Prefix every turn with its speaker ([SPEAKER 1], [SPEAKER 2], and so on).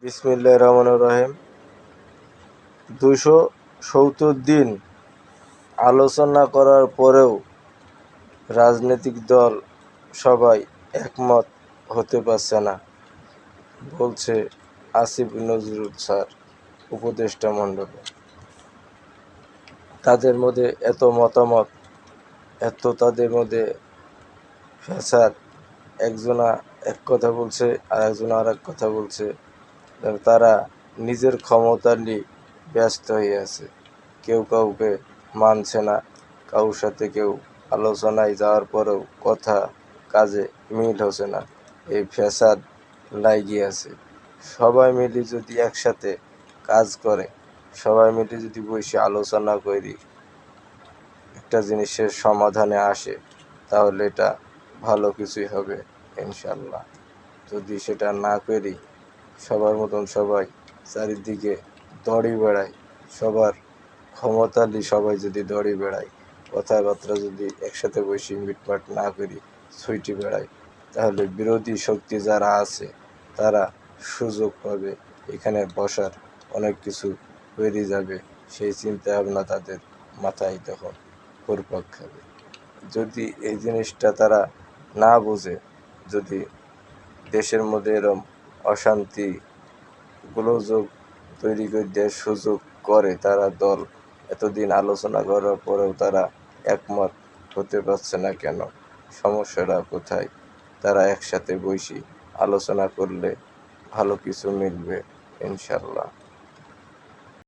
[SPEAKER 1] বিসমিল্লাহির রহমানির রহিম। ২৭০ দিন আলোচনা করার পরেও রাজনৈতিক দল সবাই একমত হতে পারছে না, বলছে আসিফ নজরুল স্যার, উপদেষ্টা মণ্ডলী। তাদের মধ্যে এত মতামত, এত তাদের মধ্যে ফ্যাসাদ, একজনা এক কথা বলছে আর একজনা আর এক কথা বলছে। তারা নিজের ক্ষমতা নিয়ে ব্যস্ত হয়ে আছে, কেউ কাউকে মানছে না, কারোর সাথে কেউ আলোচনায় যাওয়ার পরেও কথা কাজে মিল হচ্ছে না। এই ফ্যাসাদ লাগিয়ে আছে। সবাই মিলে যদি একসাথে কাজ করে, সবাই মিলে যদি বসে আলোচনা করি, একটা জিনিসের সমাধানে আসে, তাহলে এটা ভালো কিছুই হবে ইনশাল্লাহ। যদি সেটা না করি, সবার মতন সবাই চারিদিকে দৌড়ে বেড়ায়, সবার ক্ষমতালি সবাই যদি দৌড়ে বেড়ায়, কথাবার্তা যদি একসাথে বসে মিটমাট না করি, ছুটে বেড়ায়, তাহলে বিরোধী শক্তি যারা আছে তারা সুযোগ পাবে, এখানে বসার অনেক কিছু তৈরি যাবে। সেই চিন্তা ভাবনা তাদের মাথায় তখন ঘুরপাক খাবে। যদি এই জিনিসটা তারা না বোঝে, যদি দেশের মধ্যে এরম অশান্তি গোলযোগ তৈরি করে দেওয়ার সুযোগ করে তারা দল, এতদিন আলোচনা করার পরেও তারা একমত হতে পারছে না কেন, সমস্যাটা কোথায়? তারা একসাথে বসে আলোচনা করলে ভালো কিছু মিলবে ইনশাল্লাহ।